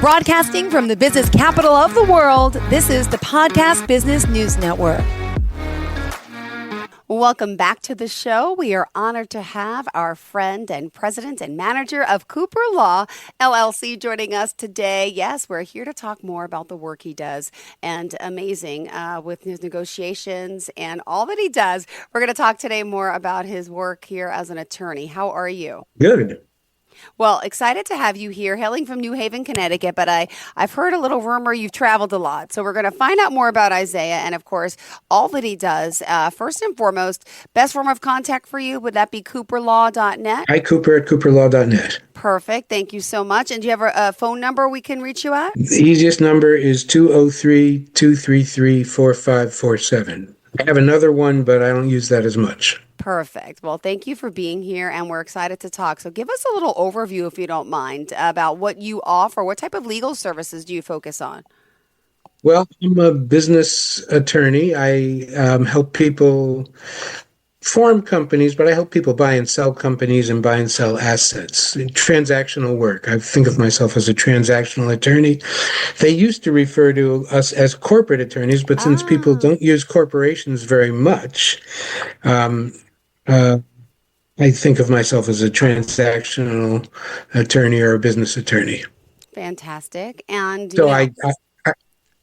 Broadcasting from the business capital of the world, this is the Podcast Business News Network. Welcome back to the show. We are honored to have our friend and president and manager of Cooper Law, LLC, joining us today. Yes, we're here to talk more about the work he does, and amazing with his negotiations and all that he does. We're going to talk today more about his work here as an attorney. How are you? Good. Well, excited to have you here, hailing from New Haven, Connecticut, but I've heard a little rumor you've traveled a lot. So we're going to find out more about Isaiah and, of course, all that he does. First and foremost, best form of contact for you, would that be cooperlaw.net? icooper at cooperlaw.net. Perfect. Thank you so much. And do you have a phone number we can reach you at? The easiest number is 203-233-4547. I have another one, but I don't use that as much. Perfect. Well, thank you for being here, and we're excited to talk. So give us a little overview, if you don't mind, about what you offer. What type of legal services do you focus on? Well, I'm a business attorney. I help people form companies, but I help people buy and sell companies and buy and sell assets. Transactional work. I think of myself as a transactional attorney. They used to refer to us as corporate attorneys, but since people don't use corporations very much, I think of myself as a transactional attorney or a business attorney. Fantastic. And so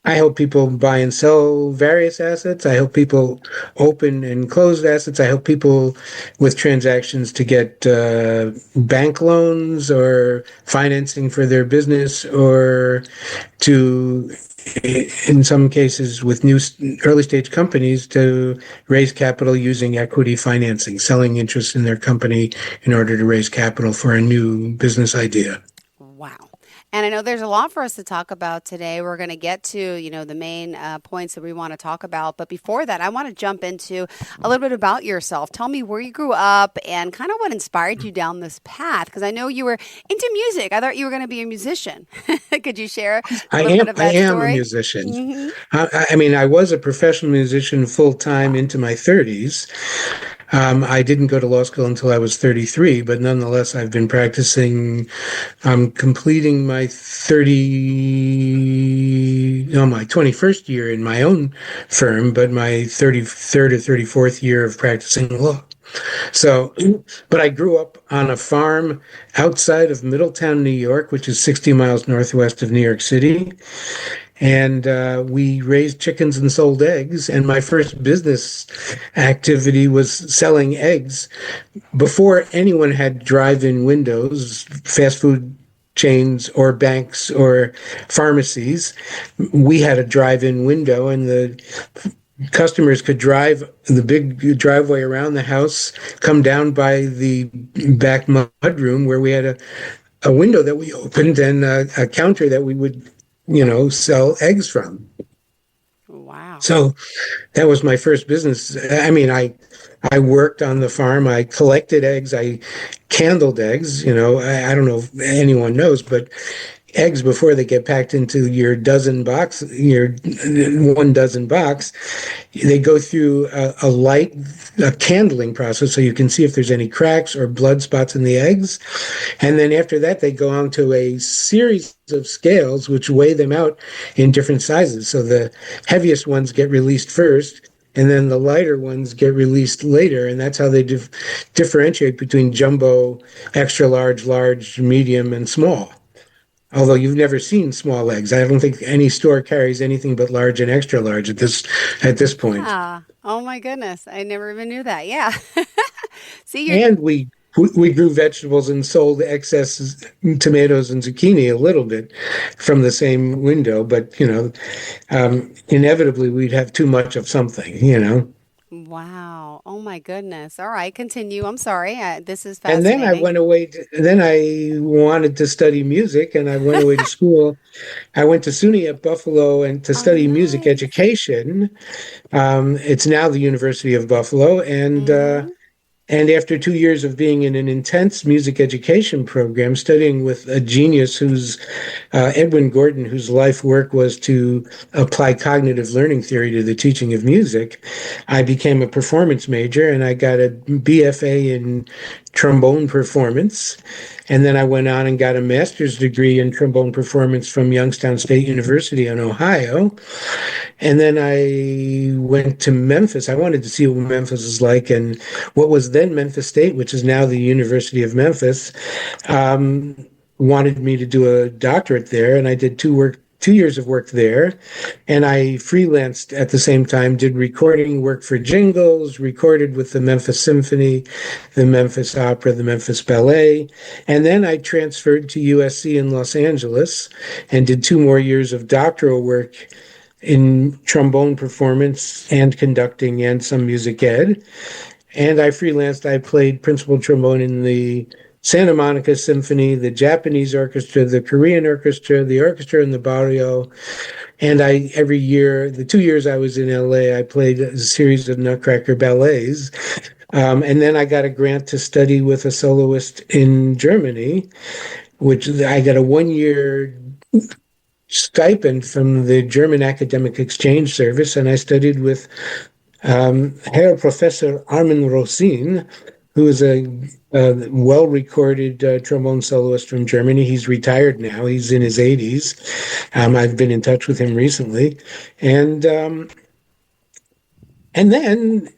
I help people buy and sell various assets. I help people open and close assets. I help people with transactions to get bank loans or financing for their business, or to, in some cases with new early stage companies, to raise capital using equity financing, selling interest in their company in order to raise capital for a new business idea. Wow. And I know there's a lot for us to talk about today. We're going to get to, the main points that we want to talk about. But before that, I want to jump into a little bit about yourself. Tell me where you grew up and kind of what inspired you down this path. Because I know you were into music. I thought you were going to be a musician. Could you share a little bit of that story? I am a musician. Mm-hmm. I was a professional musician full-time into my 30s. I didn't go to law school until I was 33, but nonetheless, I've been practicing. I'm completing my 21st year in my own firm, but my 33rd or 34th year of practicing law. So, but I grew up on a farm outside of Middletown, New York, which is 60 miles northwest of New York City. And we raised chickens and sold eggs. And my first business activity was selling eggs. Before anyone had drive-in windows, fast food chains or banks or pharmacies, we had a drive-in window, and the customers could drive the big driveway around the house, come down by the back mudroom where we had a window that we opened and a counter that we would sell eggs from. Wow. So that was my first business. I worked on the farm. I collected eggs. I candled eggs. I don't know if anyone knows, but eggs, before they get packed into your 1 dozen box, they go through a candling process so you can see if there's any cracks or blood spots in the eggs. And then after that, they go on to a series of scales which weigh them out in different sizes. So the heaviest ones get released first, and then the lighter ones get released later, and that's how they differentiate between jumbo, extra large, large, medium, and small. Although you've never seen small eggs. I don't think any store carries anything but large and extra large at this point. Yeah. Oh my goodness. I never even knew that. Yeah. And we grew vegetables and sold excess tomatoes and zucchini a little bit from the same window, but inevitably we'd have too much of something, Wow. Oh my goodness. All right. Continue. I'm sorry. This is fascinating. And then I went away. Then I wanted to study music, and I went away to school. I went to SUNY at Buffalo and to study music education. It's now the University of Buffalo. And after 2 years of being in an intense music education program, studying with a genius who's Edwin Gordon, whose life work was to apply cognitive learning theory to the teaching of music, I became a performance major, and I got a BFA in trombone performance. And then I went on and got a master's degree in trombone performance from Youngstown State University in Ohio. And then I went to Memphis. I wanted to see what Memphis is like. And what was then Memphis State, which is now the University of Memphis, um, wanted me to do a doctorate there. And I did 2 years of work there. And I freelanced at the same time, did recording work for jingles, recorded with the Memphis Symphony, the Memphis Opera, the Memphis Ballet. And then I transferred to USC in Los Angeles and did 2 more years of doctoral work in trombone performance and conducting and some music ed. And I freelanced. I played principal trombone in the Santa Monica Symphony, the Japanese Orchestra, the Korean Orchestra in the Barrio. And every year, the 2 years I was in LA, I played a series of Nutcracker ballets. And then I got a grant to study with a soloist in Germany, which I got a 1 year stipend from the German Academic Exchange Service, and I studied with Herr Professor Armin Rosin, who is a well-recorded trombone soloist from Germany. He's retired now. He's in his 80s. I've been in touch with him recently, and then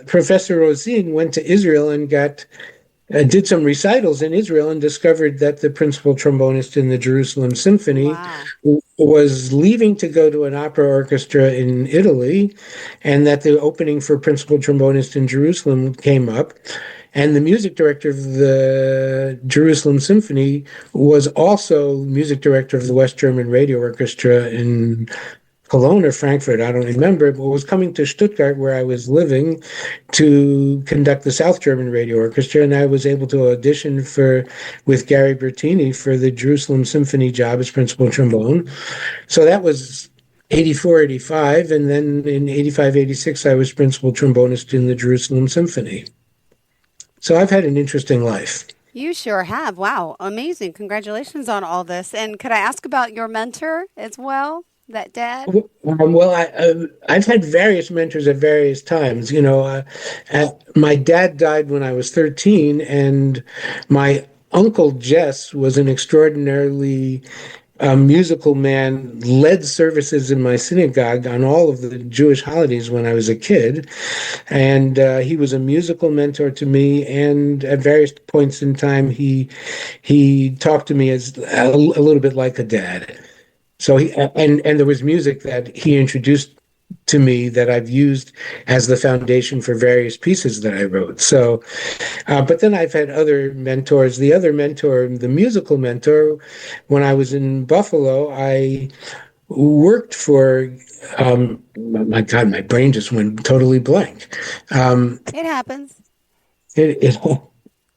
Professor Rosin went to Israel and did some recitals in Israel and discovered that the principal trombonist in the Jerusalem Symphony Wow. was leaving to go to an opera orchestra in Italy, and that the opening for principal trombonist in Jerusalem came up. And the music director of the Jerusalem Symphony was also music director of the West German Radio Orchestra in Cologne or Frankfurt, I don't remember, but was coming to Stuttgart, where I was living, to conduct the South German Radio Orchestra, and I was able to audition with Gary Bertini for the Jerusalem Symphony job as principal trombone. So that was 84, 85, and then in 85, 86, I was principal trombonist in the Jerusalem Symphony. So I've had an interesting life. You sure have. Wow. Amazing. Congratulations on all this. And could I ask about your mentor as well? That dad? Well, I've had various mentors at various times. My dad died when I was 13, and my uncle Jess was an extraordinarily musical man, led services in my synagogue on all of the Jewish holidays when I was a kid. And he was a musical mentor to me. And at various points in time, he talked to me as a little bit like a dad. So and there was music that he introduced to me that I've used as the foundation for various pieces that I wrote. So, but then I've had other mentors. The other mentor, the musical mentor, when I was in Buffalo, I worked for, my God, my brain just went totally blank. It happens. It,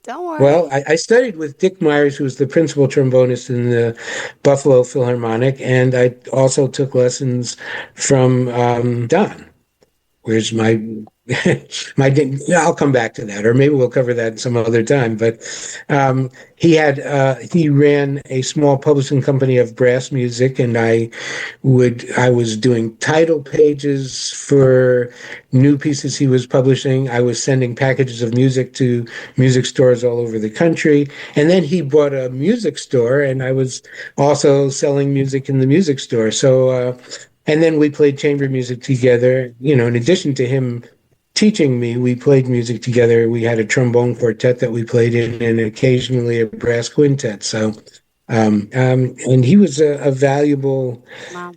Don't worry. Well, I studied with Dick Myers, who was the principal trombonist in the Buffalo Philharmonic, and I also took lessons from Don. Where's my I'll come back to that, or maybe we'll cover that some other time. But he ran a small publishing company of brass music, and I was doing title pages for new pieces he was publishing. I was sending packages of music to music stores all over the country, and then he bought a music store, and I was also selling music in the music store. So. And then we played chamber music together. In addition to him teaching me, we played music together. We had a trombone quartet that we played in, and occasionally a brass quintet. So, and he was a valuable Wow.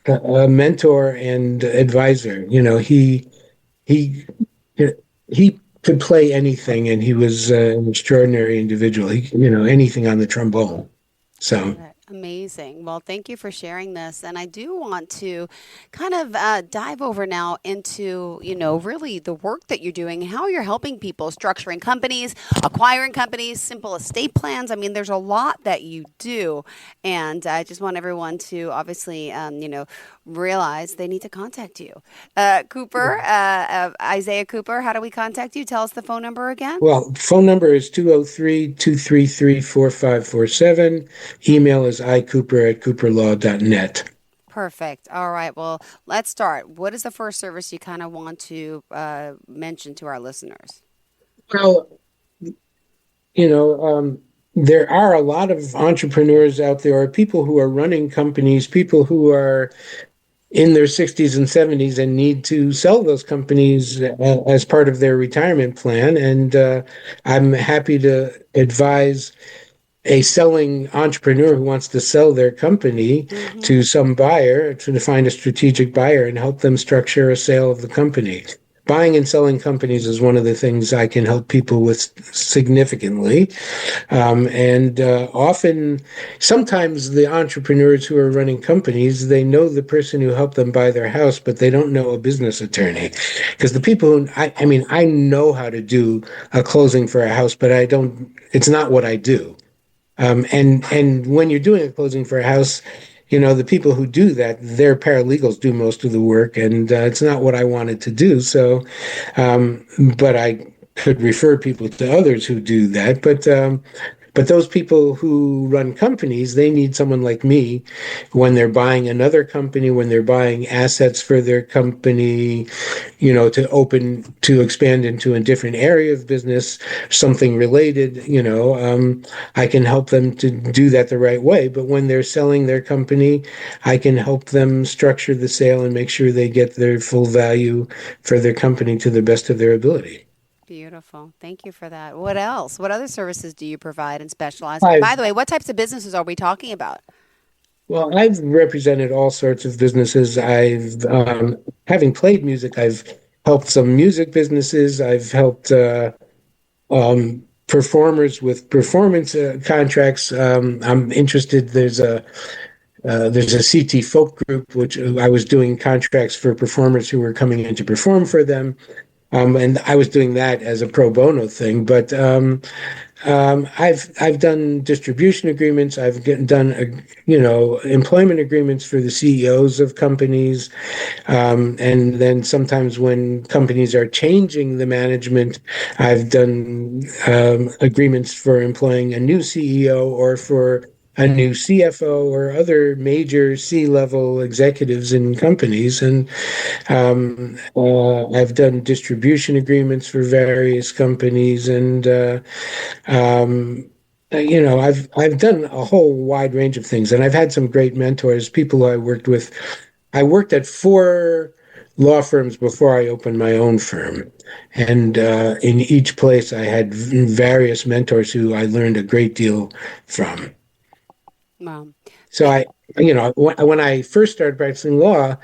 a mentor and advisor. He could play anything, and he was an extraordinary individual. Anything on the trombone. So. Amazing. Well, thank you for sharing this. And I do want to kind of dive over now into, really the work that you're doing, how you're helping people, structuring companies, acquiring companies, simple estate plans. I mean, there's a lot that you do. And I just want everyone to obviously, realize they need to contact you. Cooper, Isaiah Cooper, how do we contact you? Tell us the phone number again. Well, phone number is 203-233-4547. Email is icooper@cooperlaw.net. Perfect. All right. Well, let's start. What is the first service you kind of want to mention to our listeners? Well, you know, there are a lot of entrepreneurs out there, or people who are running companies, people who are in their 60s and 70s and need to sell those companies as part of their retirement plan. And I'm happy to advise a selling entrepreneur who wants to sell their company Mm-hmm. to some buyer to find a strategic buyer and help them structure a sale of the company. Buying and selling companies is one of the things I can help people with significantly. And often, sometimes the entrepreneurs who are running companies, they know the person who helped them buy their house, but they don't know a business attorney. Because the people who, I mean, I know how to do a closing for a house, but I don't, it's not what I do. And when you're doing a closing for a house, the people who do that, their paralegals do most of the work, and it's not what I wanted to do. So, but I could refer people to others who do that. But those people who run companies, they need someone like me when they're buying another company, when they're buying assets for their company, to expand into a different area of business, something related, I can help them to do that the right way. But when they're selling their company, I can help them structure the sale and make sure they get their full value for their company to the best of their ability. Beautiful. Thank you for that. What else? What other services do you provide and specialize in? By I've the way, what types of businesses are we talking about? I've represented all sorts of businesses. Having played music, I've helped some music businesses. I've helped performers with performance contracts. I'm interested. There's a CT folk group which I was doing contracts for performers who were coming in to perform for them, and I was doing that as a pro bono thing. But I've done distribution agreements. Done employment agreements for the CEOs of companies, and then sometimes when companies are changing the management, I've done agreements for employing a new CEO or for a new CFO or other major C-level executives in companies. And I've done distribution agreements for various companies, and I've done a whole wide range of things, and I've had some great mentors, people who I worked with. I worked at four law firms before I opened my own firm, and in each place I had various mentors who I learned a great deal from. Well, So when I first started practicing law,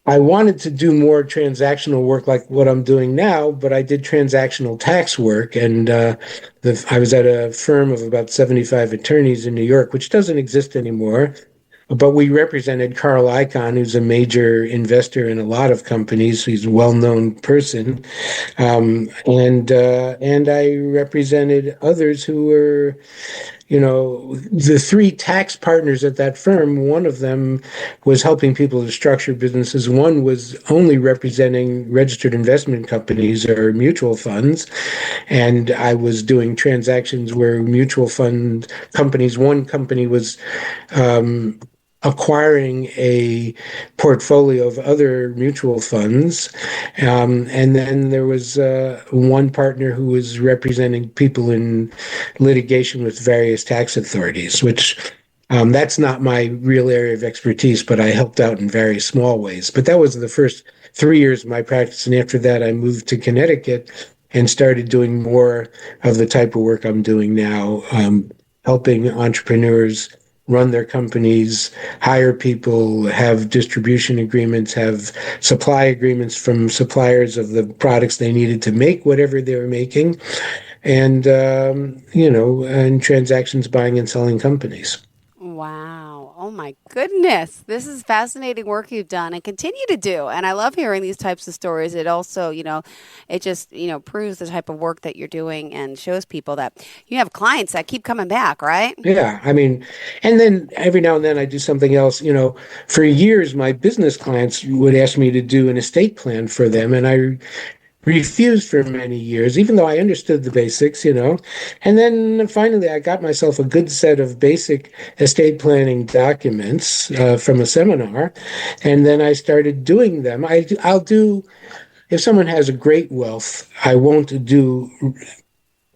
I wanted to do more transactional work like what I'm doing now, but I did transactional tax work, and I was at a firm of about 75 attorneys in New York, which doesn't exist anymore. But we represented Carl Icahn, who's a major investor in a lot of companies. He's a well-known person, and I represented others who were, the three tax partners at that firm. One of them was helping people to structure businesses. One was only representing registered investment companies or mutual funds, and I was doing transactions where mutual fund companies. One company was acquiring a portfolio of other mutual funds. And then there was one partner who was representing people in litigation with various tax authorities, which that's not my real area of expertise, but I helped out in very small ways. But that was the first 3 years of my practice. And after that, I moved to Connecticut and started doing more of the type of work I'm doing now, helping entrepreneurs run their companies, hire people, have distribution agreements, have supply agreements from suppliers of the products they needed to make whatever they were making, and and transactions buying and selling companies. wow. Oh my goodness. This is fascinating work you've done and continue to do. And I love hearing these types of stories. It also, it just, proves the type of work that you're doing and shows people that you have clients that keep coming back, right? Yeah, I mean, and then every now and then I do something else. For years, my business clients would ask me to do an estate plan for them, and I refused for many years, even though I understood the basics. And then finally, I got myself a good set of basic estate planning documents from a seminar, and then I started doing them. I'll do if someone has a great wealth, I won't do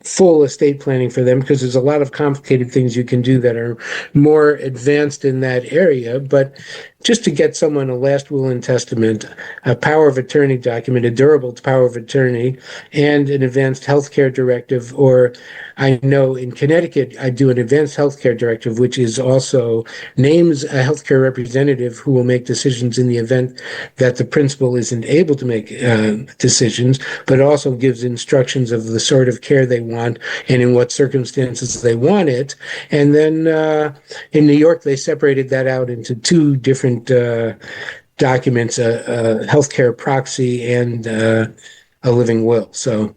full estate planning for them because there's a lot of complicated things you can do that are more advanced in that area. But just to get someone a last will and testament, a power of attorney document, a durable power of attorney, and an advanced healthcare directive, or I know in Connecticut, I do an advanced healthcare directive, which is also names a healthcare representative who will make decisions in the event that the principal isn't able to make decisions, but also gives instructions of the sort of care they want and in what circumstances they want it. And then in New York, they separated that out into two different documents, a healthcare proxy and a living will. So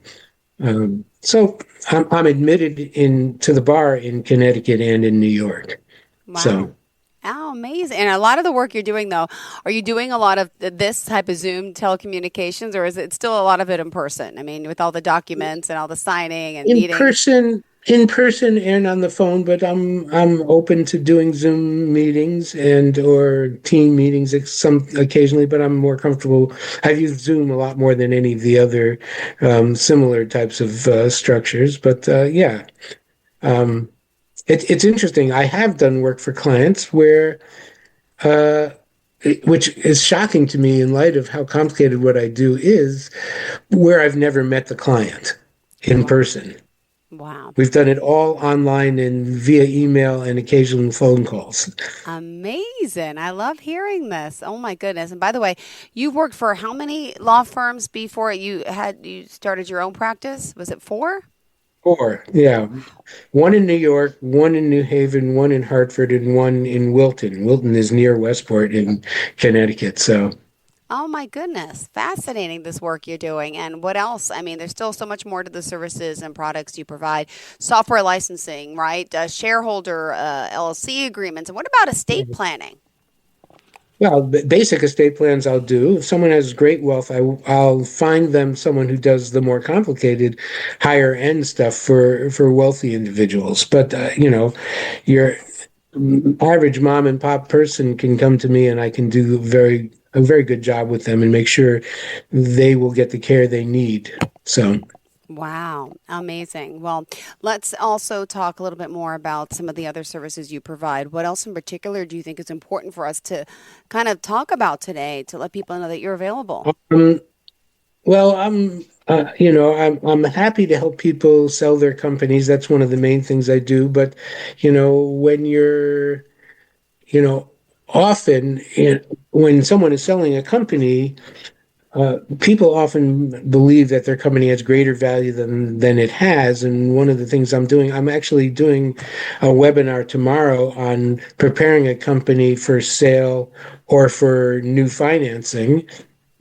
I'm admitted into the bar in Connecticut and in New York. Wow. So Oh, amazing. And a lot of the work you're doing, though, are you doing a lot of this type of Zoom telecommunications, or is it still a lot of it in person? I mean, with all the documents and all the signing and in meetings. person, in person and on the phone, but I'm open to doing Zoom meetings and or team meetings some occasionally, but I'm more comfortable. I've used Zoom a lot more than any of the other similar types of structures. But yeah, um, it's interesting. I have done work for clients where uh, which is shocking to me in light of how complicated what I do is, where I've never met the client in Wow. person. Wow. We've done it all online and via email and occasional phone calls. Amazing. I love hearing this. Oh my goodness. And by the way, you've worked for how many law firms before you started your own practice? Was it four? Four, yeah. One in New York, one in New Haven, one in Hartford, and one in Wilton. Wilton is near Westport in Connecticut. So, Oh my goodness. Fascinating this work you're doing. And what else? I mean, there's still so much more to the services and products you provide. Software licensing, right? Shareholder LLC agreements. And what about estate planning? well, basic estate plans I'll do. If someone has great wealth, I'll find them someone who does the more complicated, higher end stuff for wealthy individuals. But your average mom and pop person can come to me, and I can do a very good job with them and make sure they will get the care they need. So. Wow, amazing. Well, let's also talk a little bit more about some of the other services you provide. What else in particular do you think is important for us to kind of talk about today to let people know that you're available? Um, well, I'm happy to help people sell their companies. That's one of the main things I do. But, when you know, often when someone is selling a company, people often believe that their company has greater value than it has. And one of the things I'm actually doing a webinar tomorrow on preparing a company for sale or for new financing.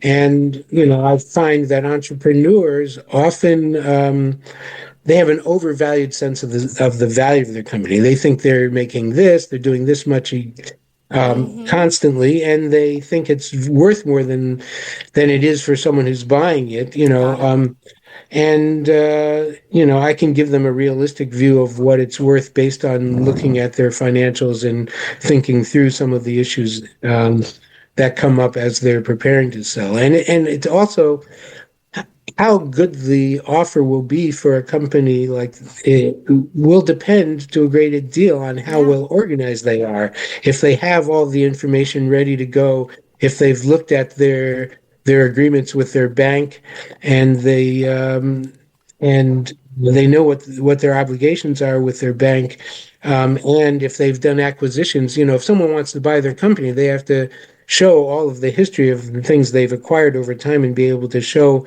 And, I find that entrepreneurs often they have an overvalued sense of the value of their company. They think they're making this, they're doing this much Mm-hmm. constantly, and they think it's worth more than it is for someone who's buying it. Got it. And I can give them a realistic view of what it's worth based on looking at their financials and thinking through some of the issues that come up as they're preparing to sell. And it's also how good the offer will be for a company like it will depend to a great deal on how Yeah, well organized they are. If they have all the information ready to go, if they've looked at their agreements with their bank, and they know what their obligations are with their bank, and if they've done acquisitions, if someone wants to buy their company, they have to show all of the history of the things they've acquired over time and be able to show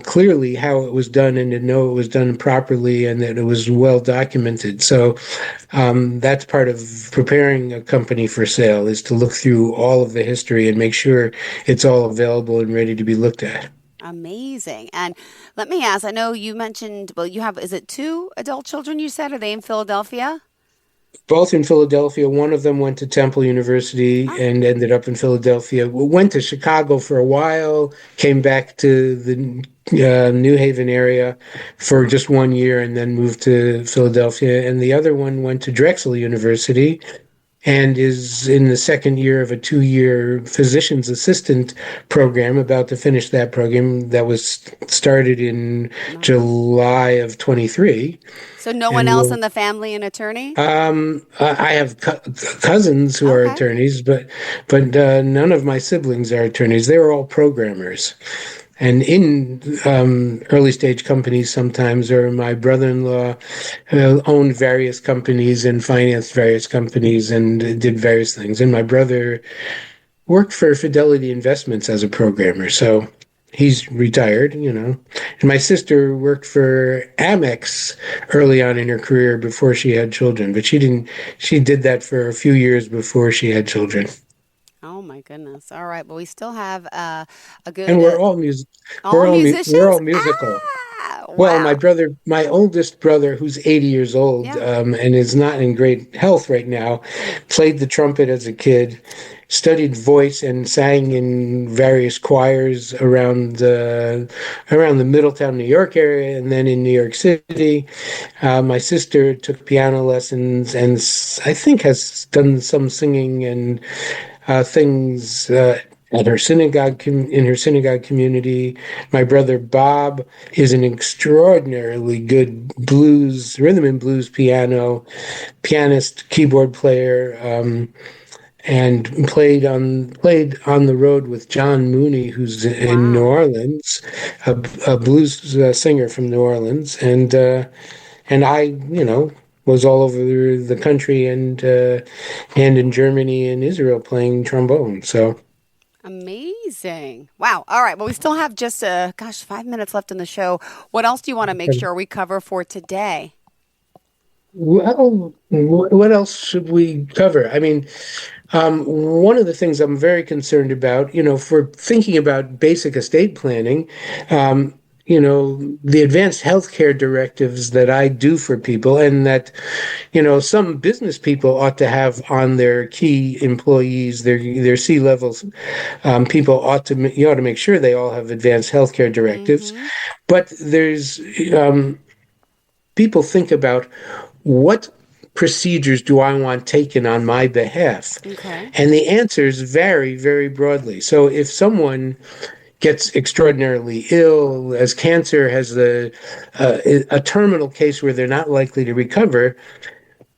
clearly how it was done and to know it was done properly and that it was well documented. So that's part of preparing a company for sale is to look through all of the history and make sure it's all available and ready to be looked at. amazing. And let me ask, I know you mentioned, well, you have, is it two adult children you said? Are they in Philadelphia? Both in Philadelphia. One of them went to Temple University Oh, and ended up in Philadelphia. Went to Chicago for a while, came back to the New Haven area for just 1 year, and then moved to Philadelphia. And the other one went to Drexel University and is in the second year of a 2-year physician's assistant program, about to finish that program that was started in Nice. July of 23. So no one And else will in the family an attorney? I have cousins who are Okay. attorneys, but none of my siblings are attorneys. They were all programmers. And in early stage companies, sometimes, or my brother-in-law owned various companies and financed various companies and did various things. And my brother worked for Fidelity Investments as a programmer, so he's retired, you know. And my sister worked for Amex early on in her career before she had children, but she didn't. She did that for a few years before she had children. Oh my goodness. All right. Well, we still have a good And we're all music. all We're musicians. all musical. Well, Wow. my oldest brother, who's 80 years old, Yeah. and is not in great health right now, Mm. played the trumpet as a kid, studied voice, and sang in various choirs around the Middletown, New York area, and then in New York City. My sister took piano lessons and I think has done some singing and things at her in her synagogue community. My brother Bob is an extraordinarily good rhythm and blues pianist, keyboard player, and played on the road with John Mooney, who's in New Wow. Orleans, a blues singer from New Orleans, and I, was all over the country and in Germany and Israel playing trombone. So, Amazing. Wow. All right. Well, we still have just 5 minutes left in the show. What else do you want to make sure we cover for today? well, what else should we cover? I mean, one of the things I'm very concerned about, for thinking about basic estate planning, um, the advanced healthcare directives that I do for people, and that, some business people ought to have on their key employees, their C levels, people you ought to make sure they all have advanced healthcare directives. Mm-hmm. But um, people think about what procedures do I want taken on my behalf? Okay. And the answers vary very broadly. So if someone gets extraordinarily ill, as cancer, has a terminal case where they're not likely to recover,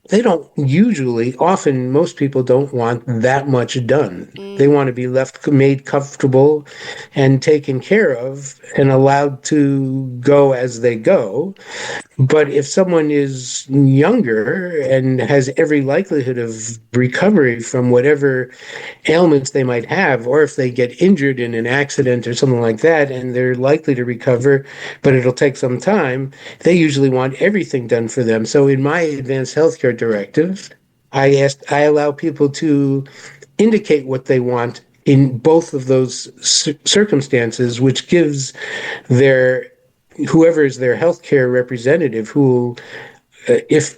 they don't usually, often, most people don't want that much done. They Mm, want to be made comfortable and taken care of and allowed to go as they go. But if someone is younger and has every likelihood of recovery from whatever ailments they might have, or if they get injured in an accident or something like that, and they're likely to recover, but it'll take some time, they usually want everything done for them. So in my advanced healthcare directive, I allow people to indicate what they want in both of those circumstances, which gives their whoever is their healthcare representative, who, if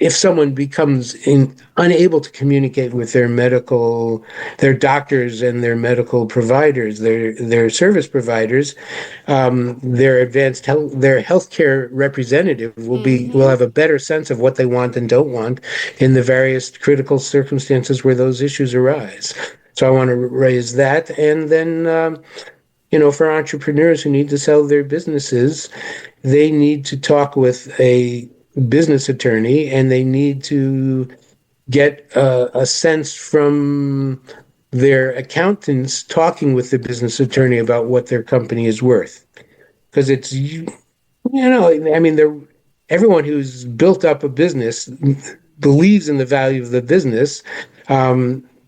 someone becomes unable to communicate with their doctors and their medical providers, their service providers, their healthcare representative will mm-hmm. have a better sense of what they want and don't want in the various critical circumstances where those issues arise. So I want to raise that, and then. For entrepreneurs who need to sell their businesses, they need to talk with a business attorney, and they need to get a sense from their accountants talking with the business attorney about what their company is worth. Because I mean, everyone who's built up a business believes in the value of the business.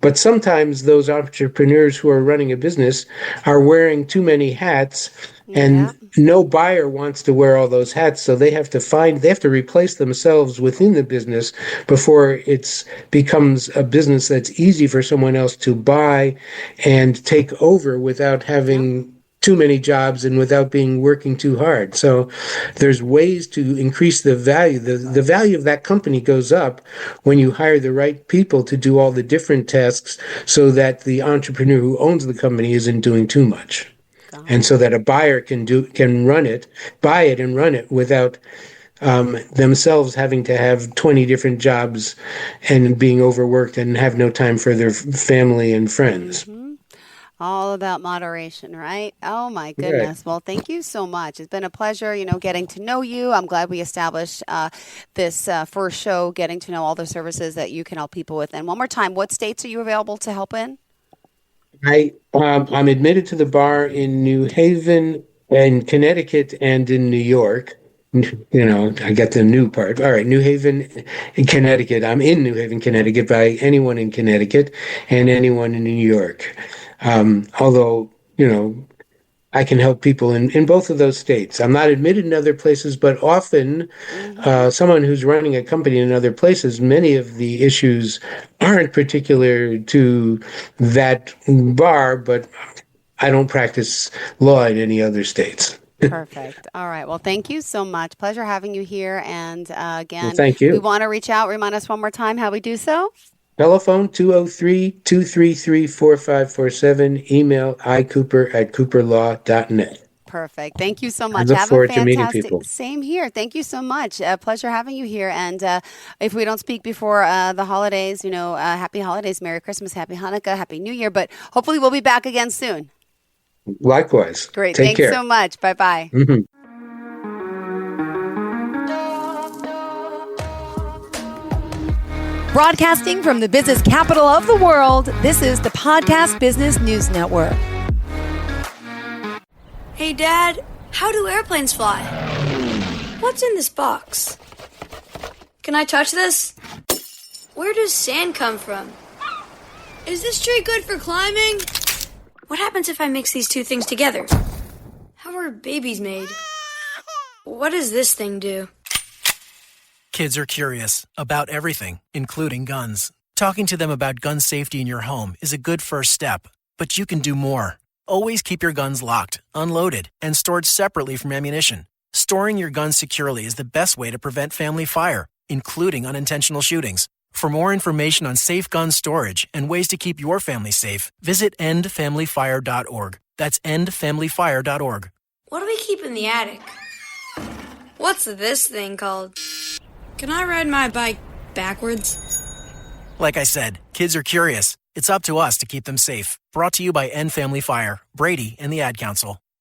But sometimes those entrepreneurs who are running a business are wearing too many hats, Yeah. and no buyer wants to wear all those hats. So they have to replace themselves within the business before it becomes a business that's easy for someone else to buy and take over without Yep. having too many jobs and without being working too hard. So there's ways to increase the value. The value of that company goes up when you hire the right people to do all the different tasks, so that the entrepreneur who owns the company isn't doing too much. Got And so it. that a buyer can buy it and run it without themselves having to have 20 different jobs and being overworked and have no time for their family and friends. Hmm. All about moderation, right? Oh my Right. goodness. Well, thank you so much. It's been a pleasure, getting to know you. I'm glad we established this first show, getting to know all the services that you can help people with. And one more time, what states are you available to help in? I'm admitted to the bar in New Haven and Connecticut and in New York. I got the new part. All right, New Haven, Connecticut. I'm in New Haven, Connecticut by anyone in Connecticut and anyone in New York. Although, I can help people in both of those states. I'm not admitted in other places, but often Hmm. someone who's running a company in other places, many of the issues aren't particular to that bar, but I don't practice law in any other states. Perfect. All right. Well, thank you so much. Pleasure having you here. And Well, again, thank we you. want to reach out. Remind us one more time how we do so. Telephone 203-233-4547. Email icooper@cooperlaw.net. Perfect. Thank you so I much. look Have a forward to meeting fantastic people. same here. Thank you so much. Pleasure having you here. And if we don't speak before the holidays, happy holidays, Merry Christmas, Happy Hanukkah, Happy New Year. But hopefully we'll be back again soon. Likewise. Great. Take Thanks care. so much. Bye bye. Mhm. Broadcasting from the business capital of the world, this is the Podcast Business News Network. Hey, Dad, how do airplanes fly? What's in this box? Can I touch this? Where does sand come from? Is this tree good for climbing? What happens if I mix these two things together? How are babies made? What does this thing do? Kids are curious about everything, including guns. Talking to them about gun safety in your home is a good first step, but you can do more. Always keep your guns locked, unloaded, and stored separately from ammunition. Storing your guns securely is the best way to prevent family fire, including unintentional shootings. For more information on safe gun storage and ways to keep your family safe, visit endfamilyfire.org. That's endfamilyfire.org. What do we keep in the attic? What's this thing called? Can I ride my bike backwards? Like I said, kids are curious. It's up to us to keep them safe. Brought to you by End Family Fire, Brady, and the Ad Council.